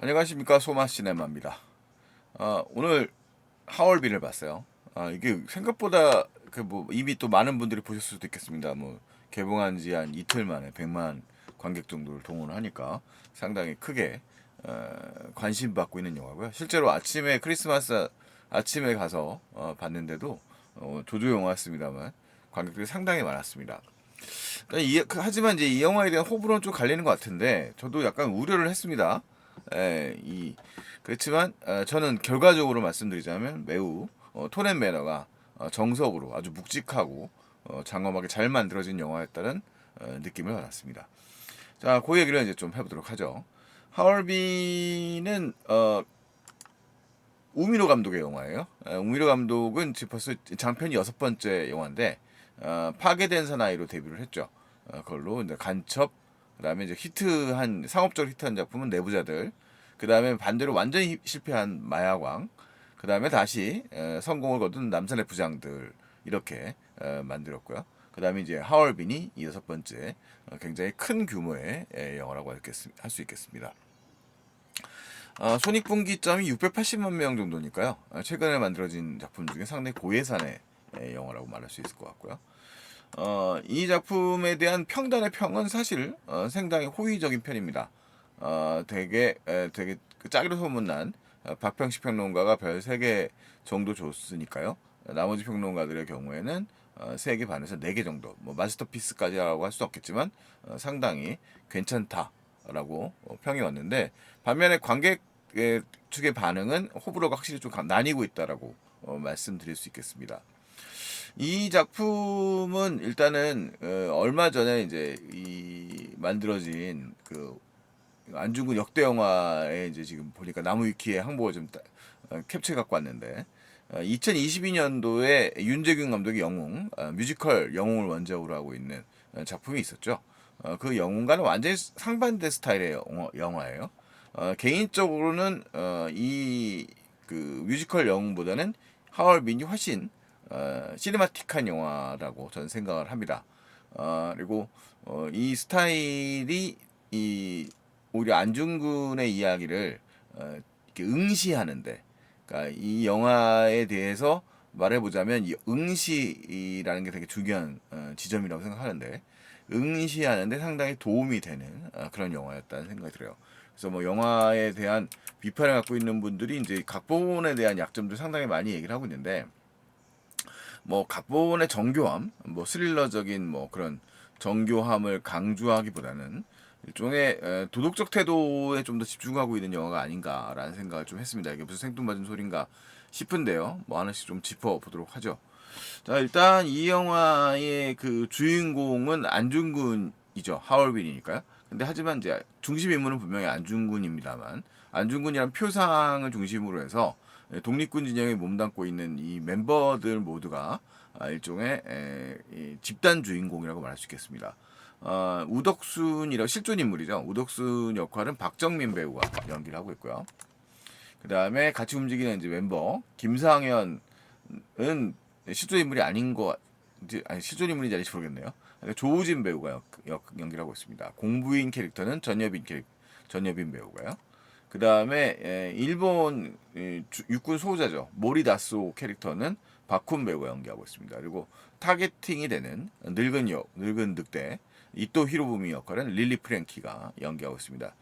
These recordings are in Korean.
안녕하십니까, 소마시네마입니다. 오늘 하얼빈을 봤어요. 이게 생각보다 이미 또 많은 분들이 보셨을 수도 있겠습니다. 뭐 개봉한 지 한 이틀 만에 100만 관객 정도를 동원을 하니까 상당히 크게 관심 받고 있는 영화고요. 실제로 아침에 크리스마스 아침에 가서 봤는데도 조조 영화였습니다만 관객들이 상당히 많았습니다. 하지만 이제 이 영화에 대한 호불호는 좀 갈리는 것 같은데 저도 약간 우려를 했습니다. 그렇지만 저는 결과적으로 말씀드리자면 매우 톤앤 매너가 정석으로 아주 묵직하고 장엄하게 잘 만들어진 영화였다는 느낌을 받았습니다. 자, 그 얘기를 이제 좀 해보도록 하죠. 하얼빈은 우미로 감독의 영화예요. 우미로 감독은 지금 벌써 장편이 6번째 영화인데 파괴된 사나이로 데뷔를 했죠. 그걸로 이제 간첩, 그다음에 이제 히트한 상업적으로 히트한 작품은 내부자들, 그다음에 반대로 완전히 실패한 마야광, 그다음에 다시 성공을 거둔 남산의 부장들 이렇게 만들었고요. 그다음에 이제 하얼빈이 이 6번째 굉장히 큰 규모의 영화라고 할 수 있겠습니다. 손익분기점이 680만 명 정도니까요. 최근에 만들어진 작품 중에 상당히 고예산의 영화라고 말할 수 있을 것 같고요. 이 작품에 대한 평단의 평은 사실 상당히 호의적인 편입니다. 되게 그 짜기로 소문난 박평식 평론가가 별 3개 정도 줬으니까요. 나머지 평론가들의 경우에는 3개 반에서 4개 정도, 뭐 마스터피스까지라고 할 수 없겠지만 상당히 괜찮다라고 평이 왔는데, 반면에 관객 측의 반응은 호불호가 확실히 좀 나뉘고 있다라고 말씀드릴 수 있겠습니다. 이 작품은 일단은 얼마 전에 이제 이 만들어진 그 안중근 역대 영화에 이제 지금 보니까 나무위키의 항목을 좀 캡처해 갖고 왔는데, 2022년도에 윤재균 감독의 영웅, 뮤지컬 영웅을 원작으로 하고 있는 작품이 있었죠. 그 영웅과는 완전히 상반대 스타일의 영화예요. 개인적으로는 이 그 뮤지컬 영웅보다는 하얼빈이 훨씬 시네마틱한 영화라고 저는 생각을 합니다. 그리고 이 스타일이 이 오히려 안중근의 이야기를 이렇게 응시하는데, 그러니까 이 영화에 대해서 말해보자면 이 응시라는 게 되게 중요한 지점이라고 생각하는데, 응시하는데 상당히 도움이 되는 그런 영화였다는 생각이 들어요. 그래서 뭐 영화에 대한 비판을 갖고 있는 분들이 이제 각본에 대한 약점들 상당히 많이 얘기를 하고 있는데, 뭐 각본의 정교함, 뭐 스릴러적인 뭐 그런 정교함을 강조하기보다는 일종의 도덕적 태도에 좀 더 집중하고 있는 영화가 아닌가라는 생각을 좀 했습니다. 이게 무슨 생뚱맞은 소린가 싶은데요. 뭐 하나씩 좀 짚어보도록 하죠. 자, 일단 이 영화의 그 주인공은 안중근이죠. 하얼빈이니까요. 근데 하지만 이제 중심 인물은 분명히 안중근입니다만, 안중근이란 표상을 중심으로 해서 독립군 진영에 몸담고 있는 이 멤버들 모두가 일종의 이 집단 주인공이라고 말할 수 있겠습니다. 우덕순이라고 실존 인물이죠. 우덕순 역할은 박정민 배우가 연기를 하고 있고요. 그 다음에 같이 움직이는 이제 멤버 김상현은 실존 인물이 아닌 거, 아니 실존 인물인지 아닌지 모르겠네요. 그러니까 조우진 배우가 연기를 하고 있습니다. 공부인 캐릭터는 전여빈 배우가요. 그 다음에 일본 육군 소자죠. 모리다소 캐릭터는 박훈 배우가 연기하고 있습니다. 그리고 타겟팅이 되는 늙은 늑대 이토 히로부미 역할은 릴리 프랭키가 연기하고 있습니다.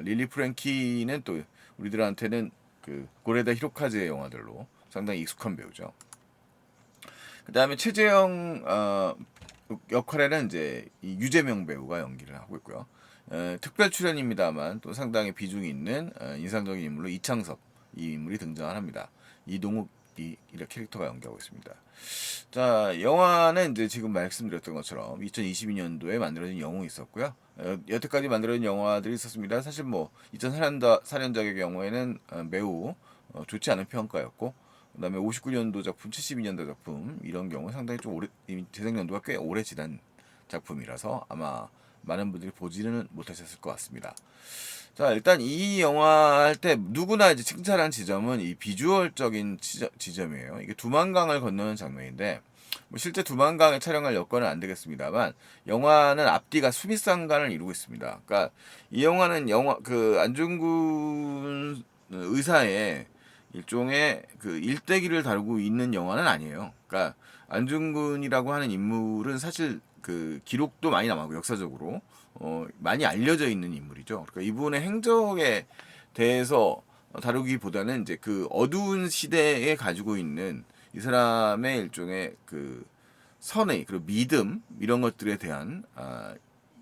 릴리 프랭키는 또 우리들한테는 그 고레다 히로카즈의 영화들로 상당히 익숙한 배우죠. 그 다음에 최재형 역할에는 이제 이 유재명 배우가 연기를 하고 있고요. 특별 출연입니다만 또 상당히 비중이 있는 인상적인 인물로 이창섭 이 인물이 등장을 합니다. 이동욱 이런 캐릭터가 연기하고 있습니다. 자, 영화는 이제 지금 말씀드렸던 것처럼 2022년도에 만들어진 영웅이 있었고요. 여태까지 만들어진 영화들이 있었습니다. 사실 뭐 2004년작의 경우에는 매우 좋지 않은 평가였고, 그다음에 59년도 작품, 72년도 작품 이런 경우 상당히 좀 오래 제작 연도가 꽤 오래 지난 작품이라서 아마 많은 분들이 보지는 못하셨을 것 같습니다. 자, 일단 이 영화 할 때 누구나 이제 칭찬한 지점은 이 비주얼적인 지점이에요. 이게 두만강을 건너는 장면인데 뭐 실제 두만강을 촬영할 여건은 안 되겠습니다만 영화는 앞뒤가 수미상관을 이루고 있습니다. 그러니까 이 영화는 영화 그 안중근 의사의 일종의 그 일대기를 다루고 있는 영화는 아니에요. 그러니까 안중근이라고 하는 인물은 사실 그 기록도 많이 남았고 역사적으로 많이 알려져 있는 인물이죠. 그러니까 이분의 행적에 대해서 다루기보다는 이제 그 어두운 시대에 가지고 있는 이 사람의 일종의 그 선의 그리고 믿음 이런 것들에 대한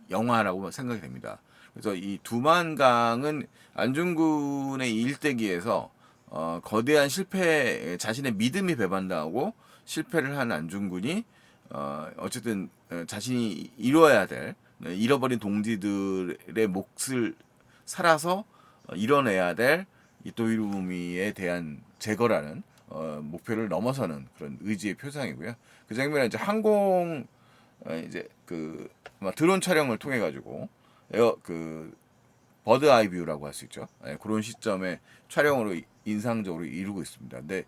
영화라고 생각이 됩니다. 그래서 이 두만강은 안중근의 일대기에서 거대한 실패, 자신의 믿음이 배반당하고 실패를 한 안중근이 어쨌든 자신이 이뤄야 될 잃어버린 동지들의 몫을 살아서 이뤄내야 될 이 도이루미에 대한 제거라는 목표를 넘어서는 그런 의지의 표상이고요. 그 장면은 이제 항공 이제 그 드론 촬영을 통해 가지고 에어 그 버드 아이 뷰라고 할 수 있죠. 예, 그런 시점에 촬영으로 인상적으로 이루고 있습니다. 근데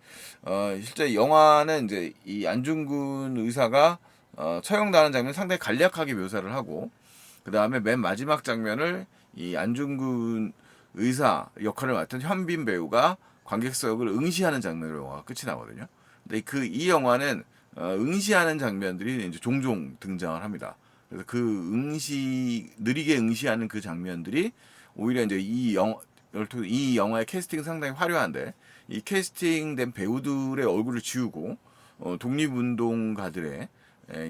실제 영화는 이제 이 안중근 의사가 처형당하는 장면 상당히 간략하게 묘사를 하고 그 다음에 맨 마지막 장면을 이 안중근 의사 역할을 맡은 현빈 배우가 관객석을 응시하는 장면으로 영화가 끝이 나거든요. 근데 그 이 영화는 응시하는 장면들이 이제 종종 등장을 합니다. 그래서 그 느리게 응시하는 그 장면들이 오히려 이제 이 영화의 캐스팅 상당히 화려한데 이 캐스팅된 배우들의 얼굴을 지우고 독립운동가들의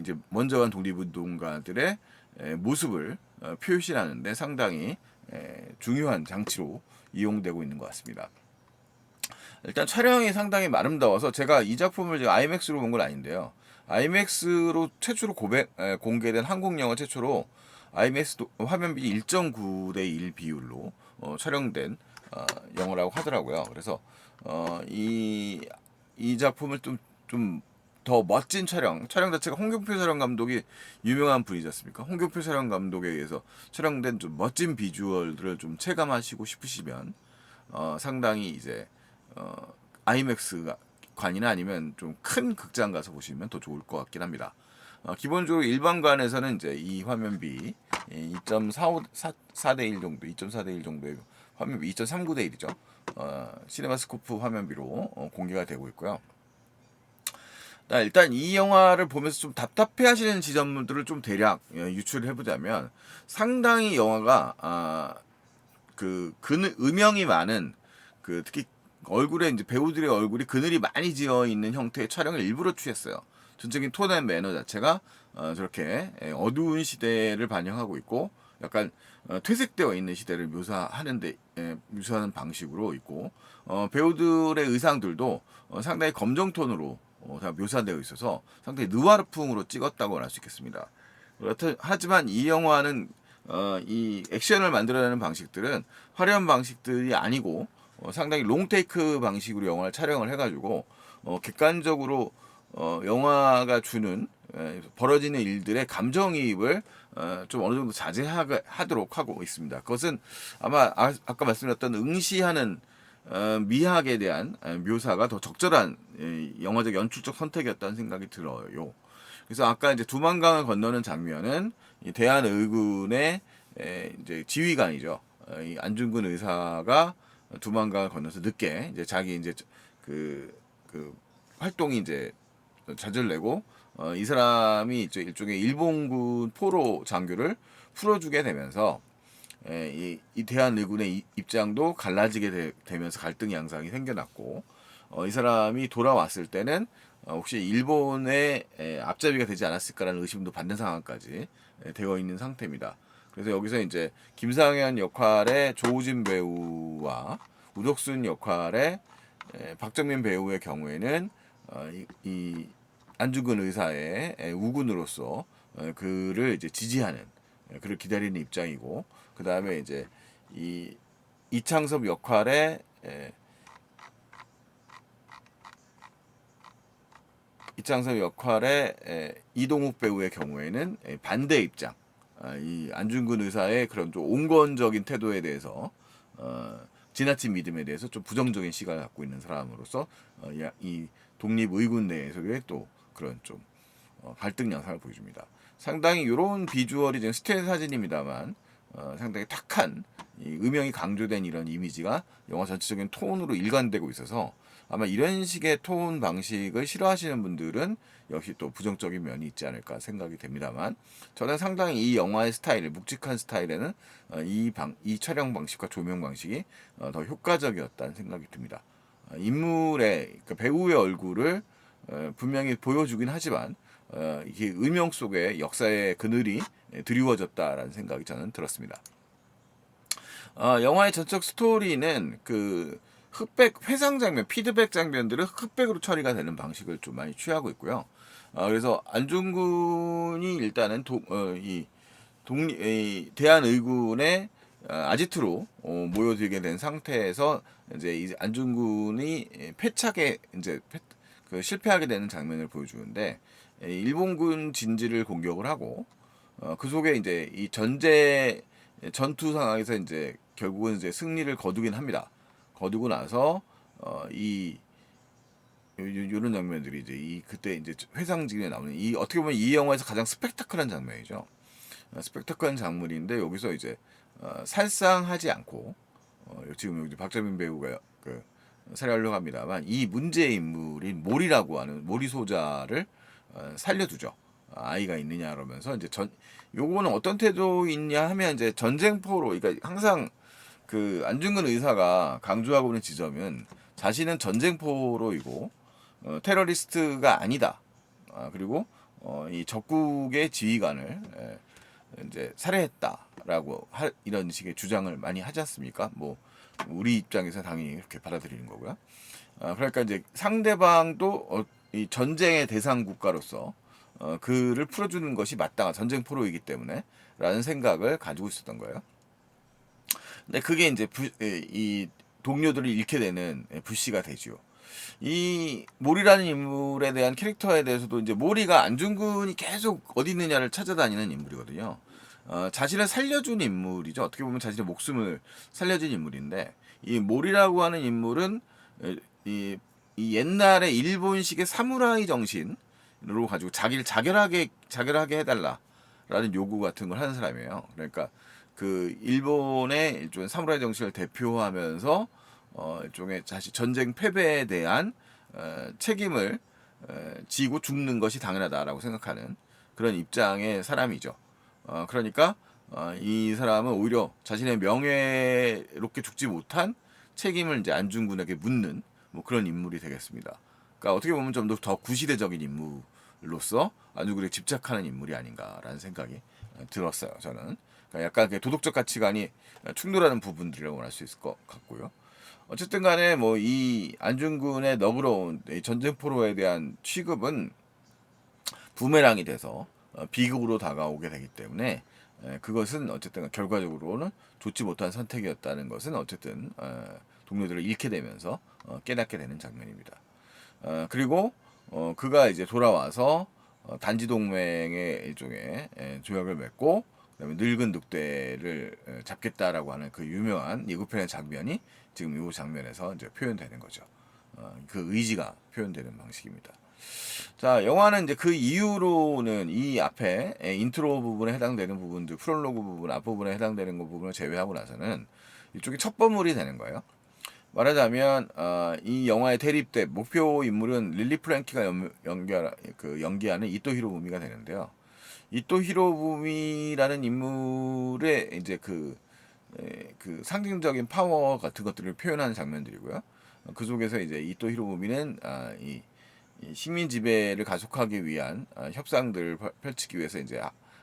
이제 먼저 간 독립운동가들의 모습을 표시하는데 상당히 중요한 장치로 이용되고 있는 것 같습니다. 일단 촬영이 상당히 아름다워서 제가 이 작품을 지금 IMAX로 본 건 아닌데요. IMAX로 최초로 공개된 한국 영화 최초로 IMAX 화면비 1.9대 1 비율로 촬영된 영화라고 하더라고요. 그래서 이 작품을 좀 더 멋진 촬영 자체가 홍경표 촬영 감독이 유명한 분이지 않습니까? 홍경표 촬영 감독에 의해서 촬영된 좀 멋진 비주얼들을 좀 체감하시고 싶으시면 상당히 이제 아이맥스 관이나 아니면 좀 큰 극장 가서 보시면 더 좋을 것 같긴 합니다. 기본적으로 일반관에서는 이제 이 화면비 2.4대 1 정도, 2.4대 1 정도의 화면비 2.39대 1이죠. 시네마스코프 화면비로 공개가 되고 있고요. 일단 이 영화를 보면서 좀 답답해 하시는 지점들을 좀 대략 유출을 해보자면 상당히 영화가 음영이 많은 특히 얼굴에 이제 배우들의 얼굴이 그늘이 많이 지어 있는 형태의 촬영을 일부러 취했어요. 전적인 톤 앤 매너 자체가 저렇게 어두운 시대를 반영하고 있고 약간 퇴색되어 있는 시대를 묘사하는 방식으로 있고 배우들의 의상들도 상당히 검정 톤으로 다 묘사되어 있어서 상당히 느와르풍으로 찍었다고 할 수 있겠습니다. 하지만 이 영화는 이 액션을 만들어내는 방식들은 화려한 방식들이 아니고 상당히 롱테이크 방식으로 영화를 촬영을 해가지고 객관적으로 영화가 주는 벌어지는 일들의 감정이입을 좀 어느 정도 자제하도록 하고 있습니다. 그것은 아마 아까 말씀드렸던 응시하는 미학에 대한 묘사가 더 적절한 영화적 연출적 선택이었다는 생각이 들어요. 그래서 아까 이제 두만강을 건너는 장면은 이 대한의군의 이제 지휘관이죠. 이 안중근 의사가 두만강을 건너서 늦게 이제 자기 이제 그 활동이 이제 자제를 내고 이 사람이 이제 일종의 일본군 포로 장교를 풀어주게 되면서 이 대한의군의 입장도 갈라지게 되면서 갈등 양상이 생겨났고 이 사람이 돌아왔을 때는 혹시 일본의 앞잡이가 되지 않았을까라는 의심도 받는 상황까지 되어 있는 상태입니다. 그래서 여기서 이제 김상현 역할의 조우진 배우와 우덕순 역할의 박정민 배우의 경우에는 이 안중근 의사의 우군으로서 그를 이제 지지하는 그를 기다리는 입장이고 그 다음에 이제 이 이창섭 역할의 이동욱 배우의 경우에는 반대 입장. 이 안중근 의사의 그런 좀 온건적인 태도에 대해서 지나친 믿음에 대해서 좀 부정적인 시각을 갖고 있는 사람으로서 이 독립의군 내에서의 또 그런 좀 갈등 영상을 보여줍니다. 상당히 이런 비주얼이 지금 스틸 사진입니다만 상당히 탁한 음영이 강조된 이런 이미지가 영화 전체적인 톤으로 일관되고 있어서 아마 이런 식의 톤 방식을 싫어하시는 분들은 역시 또 부정적인 면이 있지 않을까 생각이 됩니다만 저는 상당히 이 영화의 스타일, 묵직한 스타일에는 이 촬영 방식과 조명 방식이 더 효과적이었다는 생각이 듭니다. 인물의 그러니까 배우의 얼굴을 분명히 보여주긴 하지만 이게 음영 속에 역사의 그늘이 드리워졌다라는 생각이 저는 들었습니다. 영화의 전적 스토리는 그 흑백 회상 장면, 피드백 장면들은 흑백으로 처리가 되는 방식을 좀 많이 취하고 있고요. 그래서 안중근이 일단은 이 대한의군의 아지트로 모여들게 된 상태에서 이제 안중근이 패착에 이제 그 실패하게 되는 장면을 보여주는데 일본군 진지를 공격을 하고 그 속에 이제 이 전투 상황에서 이제 결국은 이제 승리를 거두긴 합니다. 거두고 나서 이 요런 장면들이 이제 이 그때 이제 회상집에 나오는 이 어떻게 보면 이 영화에서 가장 스펙타클한 장면이죠. 스펙타클한 장면인데 여기서 이제 살상하지 않고 지금 여기 박정민 배우가 그 살해하려고 합니다만 이 문제의 인물인 몰이라고 하는 몰이 소자를 살려두죠. 아이가 있느냐 그러면서 이제 요거는 어떤 태도있냐 하면 이제 전쟁포로 그러니까 항상 그 안중근 의사가 강조하고 있는 지점은 자신은 전쟁포로이고 테러리스트가 아니다. 그리고 이 적국의 지휘관을 이제 살해했다라고 이런 식의 주장을 많이 하지 않습니까? 뭐 우리 입장에서 당연히 이렇게 받아들이는 거고요. 그러니까 이제 상대방도 이 전쟁의 대상 국가로서 그를 풀어주는 것이 마땅한 전쟁 포로이기 때문에 라는 생각을 가지고 있었던 거예요. 근데 그게 이제 이 동료들을 잃게 되는 불씨가 되죠. 이 몰이라는 인물에 대한 캐릭터에 대해서도 이제 몰이가 안중근이 계속 어디 있느냐를 찾아다니는 인물이거든요. 자신을 살려준 인물이죠. 어떻게 보면 자신의 목숨을 살려준 인물인데 이 몰이라고 하는 인물은 이, 이 옛날에 일본식의 사무라이 정신으로 가지고 자기를 자결하게 해달라라는 요구 같은 걸 하는 사람이에요. 그러니까 그 일본의 일종의 사무라이 정신을 대표하면서 일종의 자신 전쟁 패배에 대한 책임을 지고 죽는 것이 당연하다라고 생각하는 그런 입장의 사람이죠. 그러니까 이 사람은 오히려 자신의 명예롭게 죽지 못한 책임을 이제 안중근에게 묻는 뭐 그런 인물이 되겠습니다. 그러니까 어떻게 보면 좀 더 구시대적인 인물로서 안중근에 집착하는 인물이 아닌가라는 생각이 들었어요. 저는 그러니까 약간 도덕적 가치관이 충돌하는 부분들이라고 할 수 있을 것 같고요. 어쨌든 간에 뭐 이 안중근의 너그러운 전쟁 포로에 대한 취급은 부메랑이 돼서 비극으로 다가오게 되기 때문에 그것은 어쨌든 결과적으로는 좋지 못한 선택이었다는 것은 어쨌든 동료들을 잃게 되면서 깨닫게 되는 장면입니다. 그리고 그가 이제 돌아와서 단지동맹의 일종의 조약을 맺고 그다음에 늙은 늑대를 잡겠다라고 하는 그 유명한 예고편의 장면이 지금 이 장면에서 이제 표현되는 거죠. 그 의지가 표현되는 방식입니다. 자, 영화는 이제 그 이후로는 이 앞에 인트로 부분에 해당되는 부분들, 프롤로그 부분, 앞부분에 해당되는 부분을 제외하고 나서는 이쪽이 첫 번물이 되는 거예요. 말하자면 이 영화의 대립대 목표 인물은 릴리 프랭키가 연기하는 이토 히로부미가 되는데요. 이토 히로부미라는 인물의 이제 그 상징적인 파워 같은 것들을 표현하는 장면들이고요. 그 속에서 이제 이토 히로부미는 이 식민 지배를 가속하기 위한 협상들을 펼치기 위해서 이제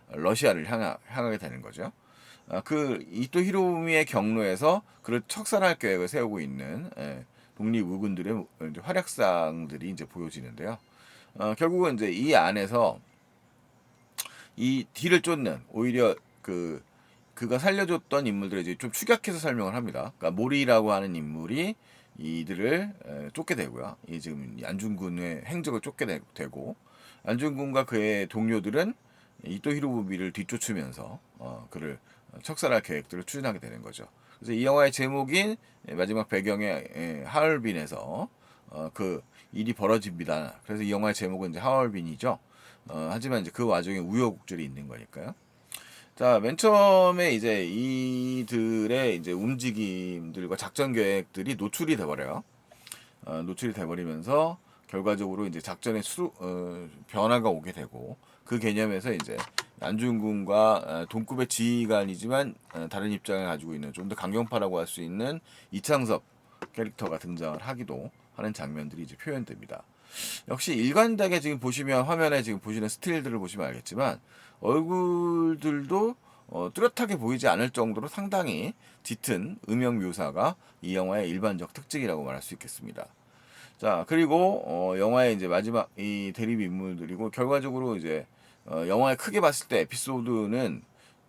러시아를 향하게 되는 거죠. 그 이토 히로부미의 경로에서 그를 척살할 계획을 세우고 있는 독립의군들의 활약상들이 이제 보여지는데요. 결국은 이제 이 안에서 이 뒤를 쫓는 오히려 그가 살려줬던 인물들을 이제 좀 축약해서 설명을 합니다. 그러니까 모리라고 하는 인물이 이들을 쫓게 되고요. 이 지금 안중근의 행적을 쫓게 되고 안중근과 그의 동료들은 이토 히로부미를 뒤쫓으면서 그를 척살할 계획들을 추진하게 되는 거죠. 그래서 이 영화의 제목인 마지막 배경의 하얼빈에서 그 일이 벌어집니다. 그래서 이 영화의 제목은 이제 하얼빈이죠. 하지만 이제 그 와중에 우여곡절이 있는 거니까요. 자, 맨 처음에 이제 이들의 이제 움직임들과 작전 계획들이 노출이 돼버려요. 노출이 돼버리면서 결과적으로 이제 작전의 변화가 오게 되고, 그 개념에서 이제 안중근과 동급의 지휘관이지만 다른 입장을 가지고 있는 좀 더 강경파라고 할 수 있는 이창섭 캐릭터가 등장을 하기도 하는 장면들이 이제 표현됩니다. 역시 일관되게 지금 보시면 화면에 지금 보시는 스틸들을 보시면 알겠지만 얼굴들도 뚜렷하게 보이지 않을 정도로 상당히 짙은 음영 묘사가 이 영화의 일반적 특징이라고 말할 수 있겠습니다. 자, 그리고 영화의 이제 마지막 이 대립 인물들이고, 결과적으로 이제 영화에 크게 봤을 때 에피소드는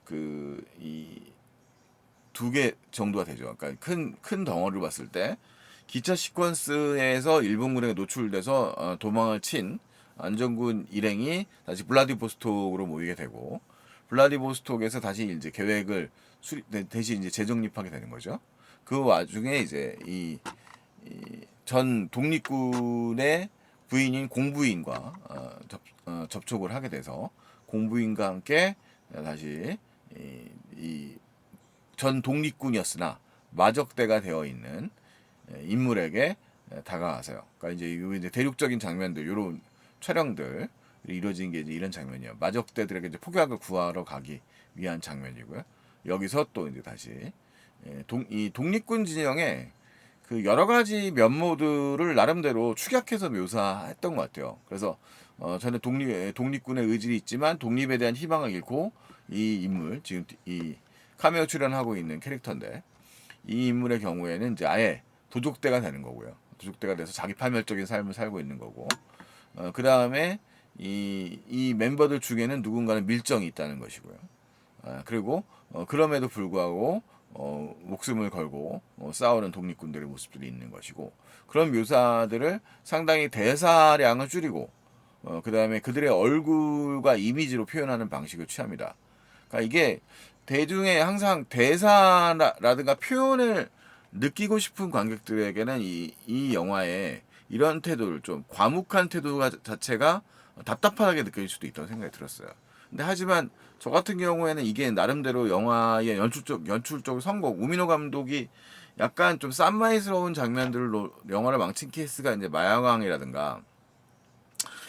그 이 두 개 정도가 되죠. 그러니까 큰 덩어리를 봤을 때 기차 시퀀스에서 일본군에게 노출돼서 도망을 친 안정군 일행이 다시 블라디보스톡으로 모이게 되고, 블라디보스톡에서 다시 이제 계획을 대신 이제 재정립하게 되는 거죠. 그 와중에 이제 이 전 독립군의 부인인 공부인과 접촉을 하게 돼서 공부인과 함께 다시 전 독립군이었으나 마적대가 되어 있는 인물에게 다가가세요. 그러니까 이제 대륙적인 장면들, 이런 촬영들 이루어진 게 이제 이런 장면이에요. 마적대들에게 이제 폭약을 구하러 가기 위한 장면이고요. 여기서 또 이제 다시 이 독립군 진영의 그 여러 가지 면모들을 나름대로 축약해서 묘사했던 것 같아요. 그래서 저는 독립군의 의지이 있지만 독립에 대한 희망을 잃고, 이 인물 지금 이 카메오 출연하고 있는 캐릭터인데, 이 인물의 경우에는 이제 아예 도적대가 되는 거고요. 도적대가 돼서 자기 파멸적인 삶을 살고 있는 거고, 그 다음에 이 멤버들 중에는 누군가는 밀정이 있다는 것이고요. 그리고 그럼에도 불구하고 목숨을 걸고 싸우는 독립군들의 모습들이 있는 것이고, 그런 묘사들을 상당히 대사량을 줄이고 그 다음에 그들의 얼굴과 이미지로 표현하는 방식을 취합니다. 그러니까 이게 대중의 항상 대사라든가 표현을 느끼고 싶은 관객들에게는 이 영화의 이런 태도를, 좀 과묵한 태도 자체가 답답하게 느껴질 수도 있다고 생각이 들었어요. 근데 하지만 저 같은 경우에는 이게 나름대로 영화의 연출적 성공, 우미노 감독이 약간 좀 쌈마이스러운 장면들로 영화를 망친 케이스가 이제 마야광이라든가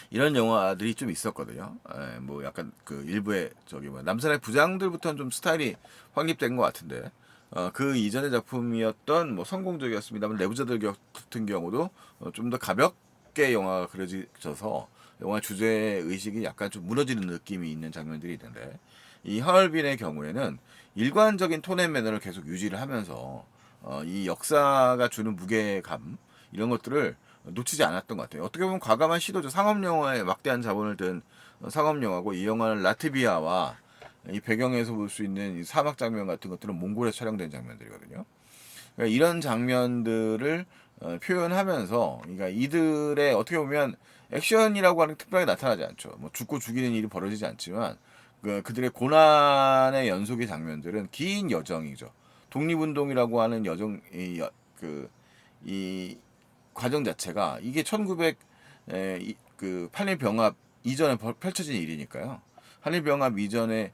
이런 영화들이 좀 있었거든요. 뭐 약간 그 일부의 저기 뭐 남산의 부장들부터는 좀 스타일이 확립된 것 같은데, 그 이전의 작품이었던 뭐 성공적이었습니다만 내부자들 같은 경우도 좀 더 가볍게 영화가 그려져서 영화 주제 의식이 약간 좀 무너지는 느낌이 있는 장면들이 있는데, 이 하얼빈의 경우에는 일관적인 톤앤 매너를 계속 유지를 하면서 이 역사가 주는 무게감, 이런 것들을 놓치지 않았던 것 같아요. 어떻게 보면 과감한 시도죠. 상업 영화에 막대한 자본을 든 상업 영화고, 이 영화는 라트비아와 이 배경에서 볼 수 있는 이 사막 장면 같은 것들은 몽골에 촬영된 장면들이거든요. 그러니까 이런 장면들을 표현하면서, 그러니까 이들의 어떻게 보면 액션이라고 하는 게 특별하게 나타나지 않죠. 뭐 죽고 죽이는 일이 벌어지지 않지만 그들의 고난의 연속의 장면들은 긴 여정이죠. 독립운동이라고 하는 여정, 이 과정 자체가 이게 1900 한일 병합 이전에 펼쳐진 일이니까요. 한일 병합 이전에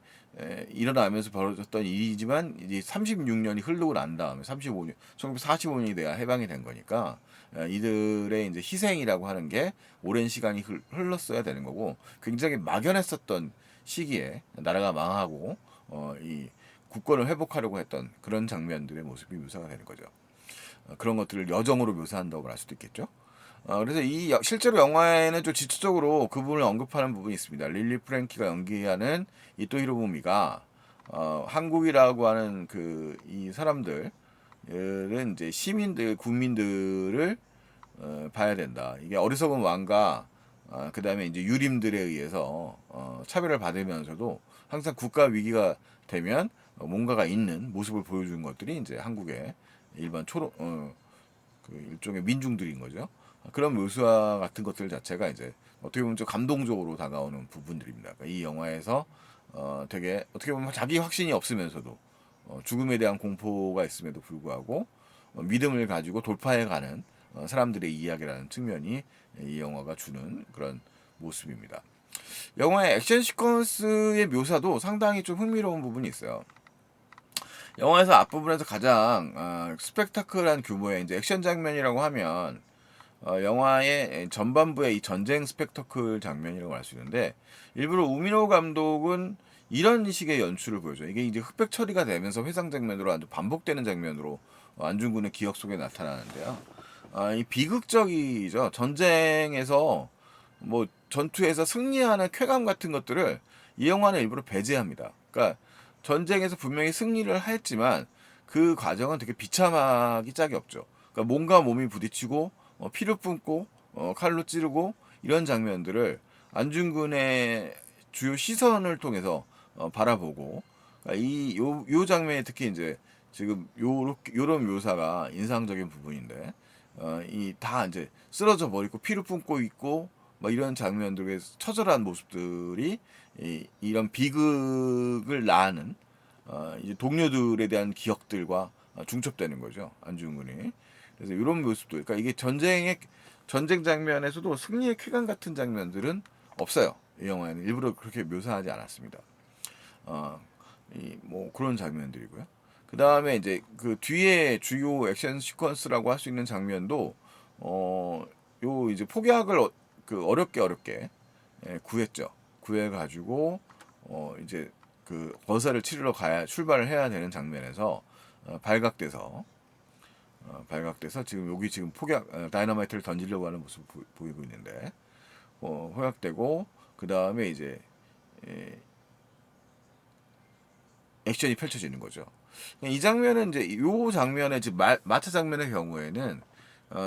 일어나면서 벌어졌던 일이지만 이제 36년이 흐르고 난 다음에 35년 1945년이 돼야 해방이 된 거니까 이들의 이제 희생이라고 하는 게 오랜 시간이 흘렀어야 되는 거고, 굉장히 막연했었던 시기에 나라가 망하고 이 국권을 회복하려고 했던 그런 장면들의 모습이 묘사가 되는 거죠. 그런 것들을 여정으로 묘사한다고 말 수도 있겠죠. 그래서 실제로 영화에는 좀 지적으로 그 부분을 언급하는 부분이 있습니다. 릴리 프랭키가 연기하는 이토 히로부미가 한국이라고 하는 그 이 사람들은 이제 시민들, 국민들을 봐야 된다. 이게 어리석은 왕과 그 다음에 이제 유림들에 의해서 차별을 받으면서도 항상 국가 위기가 되면 뭔가가 있는 모습을 보여주는 것들이 이제 한국의 일반 그 일종의 민중들인 거죠. 그런 묘사 같은 것들 자체가 이제 어떻게 보면 좀 감동적으로 다가오는 부분들입니다. 그러니까 이 영화에서 되게 어떻게 보면 자기 확신이 없으면서도 죽음에 대한 공포가 있음에도 불구하고 믿음을 가지고 돌파해가는 사람들의 이야기라는 측면이 이 영화가 주는 그런 모습입니다. 영화의 액션 시퀀스의 묘사도 상당히 좀 흥미로운 부분이 있어요. 영화에서 앞부분에서 가장 스펙타클한 규모의 이제 액션 장면이라고 하면 영화의 전반부의 이 전쟁 스펙터클 장면이라고 할 수 있는데, 일부러 우미노 감독은 이런 식의 연출을 보여줘요. 이게 이제 흑백 처리가 되면서 회상 장면으로 아주 반복되는 장면으로 안중근의 기억 속에 나타나는데요. 이 비극적이죠. 전쟁에서 뭐 전투에서 승리하는 쾌감 같은 것들을 이 영화는 일부러 배제합니다. 그러니까 전쟁에서 분명히 승리를 했지만 그 과정은 되게 비참하기 짝이 없죠. 그러니까 몸과 몸이 부딪히고 피를 뿜고 칼로 찌르고 이런 장면들을 안중근의 주요 시선을 통해서 바라보고, 그러니까 요 장면이 특히 이제 지금 요런 묘사가 인상적인 부분인데, 이 다 이제 쓰러져 버리고 피를 뿜고 있고 뭐 이런 장면들의 처절한 모습들이 이런 비극을 낳는 이제 동료들에 대한 기억들과 중첩되는 거죠, 안중근이. 그래서 이런 모습도, 그러니까 이게 전쟁 장면에서도 승리의 쾌감 같은 장면들은 없어요. 이 영화에는 일부러 그렇게 묘사하지 않았습니다. 어, 뭐 그런 장면들이고요. 그 다음에 이제 그 뒤에 주요 액션 시퀀스라고 할 수 있는 장면도 요 이제 폭약을 그 어렵게 구했죠. 구해가지고 이제 그 거사를 치르러 가야 출발을 해야 되는 장면에서 발각돼서 지금 여기 지금 다이너마이트를 던지려고 하는 모습 보이고 있는데, 허약되고 그 다음에 이제 에, 액션이 펼쳐지는 거죠. 이 장면은 이제 요 장면의 지금 마차 장면의 경우에는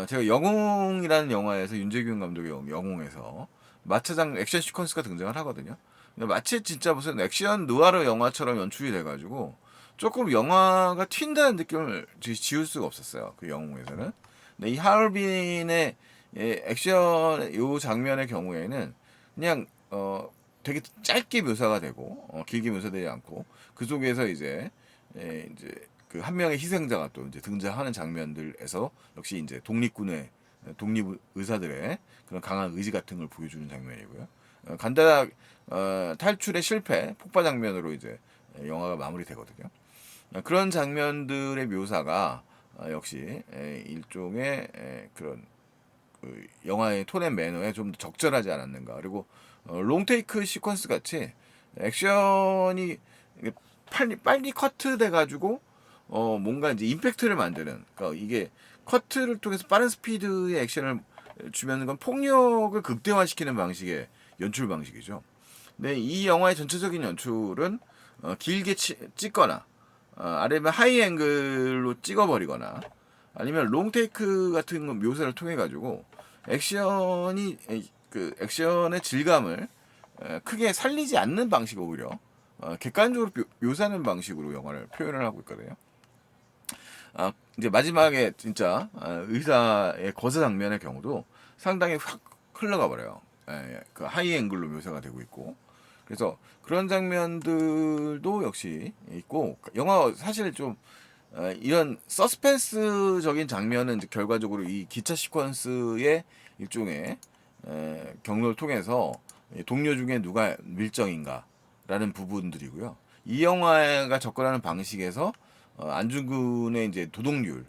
제가 영웅이라는 영화에서 윤재균 감독의 영웅에서 마차장 액션 시퀀스가 등장을 하거든요. 근데 마치 진짜 무슨 액션 느와르 영화처럼 연출이 돼가지고 조금 영화가 튄다는 느낌을 지울 수가 없었어요. 그 영웅에서는. 근데 이 하얼빈의 액션 요 장면의 경우에는 그냥 되게 짧게 묘사가 되고 길게 묘사되지 않고 그 속에서 이제 그 한 명의 희생자가 또 이제 등장하는 장면들에서 역시 이제 독립 의사들의 그런 강한 의지 같은 걸 보여주는 장면이고요. 간다락 탈출의 실패 폭발 장면으로 이제 영화가 마무리되거든요. 그런 장면들의 묘사가 역시 일종의 그런 그 영화의 톤앤 매너에 좀 더 적절하지 않았는가. 그리고 롱테이크 시퀀스 같이 액션이 빨리 커트 돼가지고 뭔가 이제 임팩트를 만드는, 그러니까 이게 커트를 통해서 빠른 스피드의 액션을 주면 건 폭력을 극대화시키는 방식의 연출 방식이죠. 근데 이 영화의 전체적인 연출은 길게 찍거나 아니면 하이 앵글로 찍어버리거나 아니면 롱 테이크 같은 묘사를 통해 가지고 그 액션의 질감을 크게 살리지 않는 방식, 오히려 객관적으로 묘사하는 방식으로 영화를 표현을 하고 있거든요. 이제 마지막에 진짜 의사의 거사 장면의 경우도 상당히 확 흘러가 버려요. 그 하이 앵글로 묘사가 되고 있고, 그래서 그런 장면들도 역시 있고, 영화 사실 좀 이런 서스펜스적인 장면은 이제 결과적으로 이 기차 시퀀스의 일종의 경로를 통해서 동료 중에 누가 밀정인가라는 부분들이고요. 이 영화가 접근하는 방식에서 안중근의 이제 도덕률,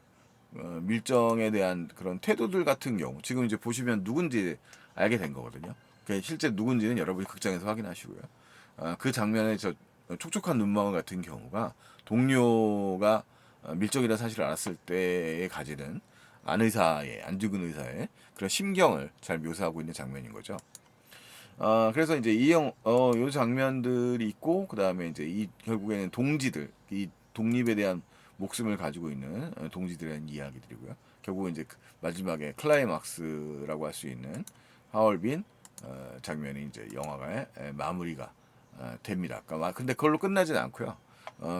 밀정에 대한 그런 태도들 같은 경우 지금 이제 보시면 누군지 알게 된 거거든요. 실제 누군지는 여러분이 극장에서 확인하시고요. 그 장면에 저 촉촉한 눈망울 같은 경우가 동료가 밀정이라 사실을 알았을 때에 가지는 안중근 의사의 그런 심경을 잘 묘사하고 있는 장면인 거죠. 그래서 이제 요 장면들이 있고, 그 다음에 이제 결국에는 이 독립에 대한 목숨을 가지고 있는 동지들에 대한 이야기들이고요. 결국 이제 마지막에 클라이막스라고 할 수 있는 하얼빈 장면이 이제 영화가 마무리가 됩니다. 그러니까 근데 그걸로 끝나지는 않고요.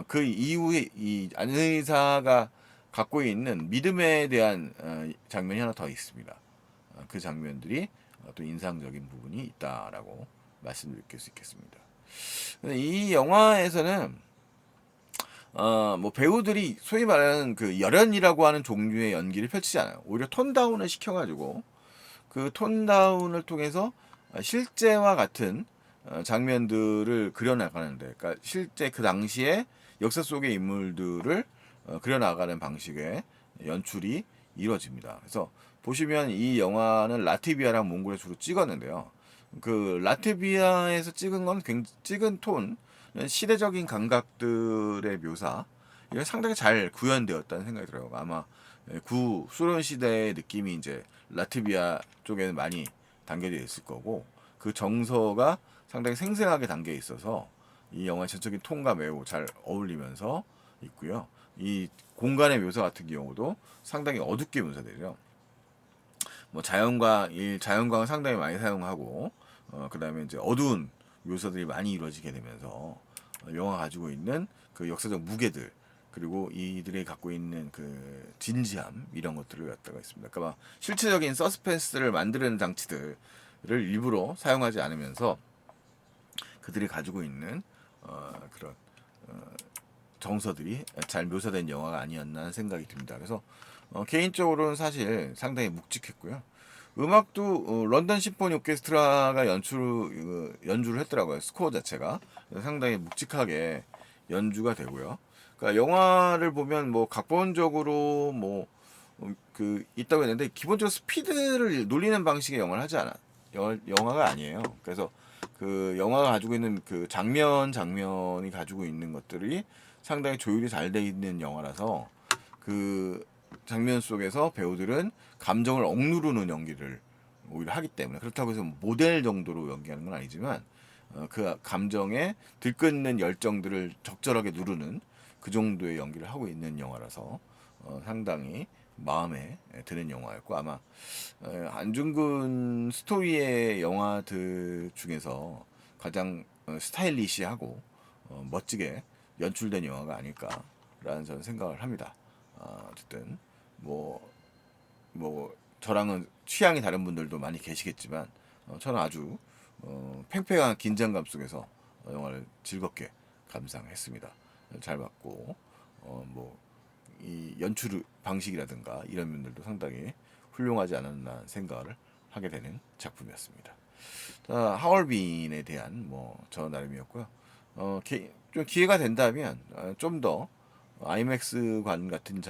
그 이후에 이 안 의사가 갖고 있는 믿음에 대한 장면이 하나 더 있습니다. 그 장면들이 또 인상적인 부분이 있다라고 말씀드릴 수 있겠습니다. 이 영화에서는 뭐 배우들이 소위 말하는 그 열연이라고 하는 종류의 연기를 펼치지 않아요. 오히려 톤 다운을 시켜가지고 그 톤 다운을 통해서 실제와 같은 장면들을 그려나가는데, 그러니까 실제 그 당시에 역사 속의 인물들을 그려나가는 방식의 연출이 이루어집니다. 그래서 보시면 이 영화는 라트비아랑 몽골에 주로 찍었는데요. 그 라트비아에서 찍은 건 찍은 톤, 시대적인 감각들의 묘사, 이게 상당히 잘 구현되었다는 생각이 들어요. 아마 구 소련 시대의 느낌이 이제 라트비아 쪽에는 많이 담겨져 있을 거고, 그 정서가 상당히 생생하게 담겨 있어서 이 영화의 전적인 톤과 매우 잘 어울리면서 있고요. 이 공간의 묘사 같은 경우도 상당히 어둡게 묘사되죠. 뭐 자연광을 상당히 많이 사용하고, 그다음에 이제 어두운 묘사들이 많이 이루어지게 되면서 영화가 가지고 있는 그 역사적 무게들, 그리고 이들이 갖고 있는 그 진지함, 이런 것들을 갖다가 있습니다. 그러니까 막 실체적인 서스펜스를 만드는 장치들을 일부러 사용하지 않으면서 그들이 가지고 있는 그런 정서들이 잘 묘사된 영화가 아니었나 하는 생각이 듭니다. 그래서 개인적으로는 사실 상당히 묵직했고요. 음악도 런던 심포니 오케스트라가 연주를 했더라고요. 스코어 자체가 상당히 묵직하게 연주가 되고요. 그러니까 영화를 보면 뭐 각본적으로 뭐 그 있다고 했는데, 기본적으로 스피드를 놀리는 방식의 영화를 하지 않아. 영화가 아니에요. 그래서 그 영화가 가지고 있는 그 장면이 가지고 있는 것들이 상당히 조율이 잘 돼 있는 영화라서, 그 장면 속에서 배우들은 감정을 억누르는 연기를 오히려 하기 때문에, 그렇다고 해서 모델 정도로 연기하는 건 아니지만 그 감정에 들끓는 열정들을 적절하게 누르는 그 정도의 연기를 하고 있는 영화라서 상당히 마음에 드는 영화였고, 아마 안중근 스토리의 영화들 중에서 가장 스타일리시하고 멋지게 연출된 영화가 아닐까라는 저는 생각을 합니다. 어쨌든 뭐 저랑은 취향이 다른 분들도 많이 계시겠지만, 저는 아주 팽팽한 긴장감 속에서 영화를 즐겁게 감상했습니다. 잘 봤고, 이 연출 방식이라든가 이런 면들도 상당히 훌륭하지 않았나 생각을 하게 되는 작품이었습니다. 자, 하얼빈에 대한 저 나름이었고요. 좀 기회가 된다면 좀 더 아이맥스관 같은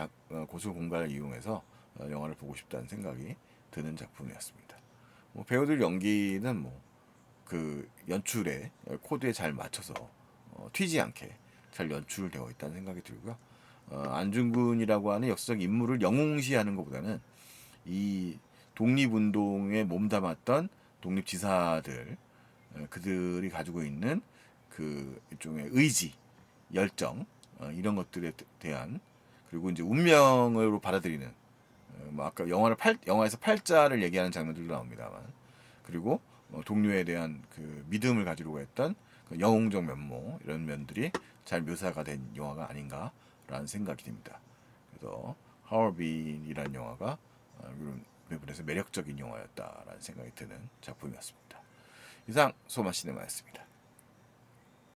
고소 공간을 이용해서 영화를 보고 싶다는 생각이 드는 작품이었습니다. 배우들 연기는 그 연출에 코드에 잘 맞춰서 튀지 않게 잘 연출되어 있다는 생각이 들고요. 안중근이라고 하는 역사적 인물을 영웅시하는 것보다는 이 독립운동에 몸담았던 독립지사들, 그들이 가지고 있는 그 일종의 의지, 열정, 이런 것들에 대한, 그리고 이제 운명으로 받아들이는, 아까 영화에서 팔자를 얘기하는 장면들도 나옵니다만, 그리고 동료에 대한 그 믿음을 가지려고 했던 그 영웅적 면모, 이런 면들이 잘 묘사가 된 영화가 아닌가라는 생각이 듭니다. 그래서 하얼빈이라는 영화가 이런 부분에서 매력적인 영화였다라는 생각이 드는 작품이었습니다. 이상 소마시네마였습니다.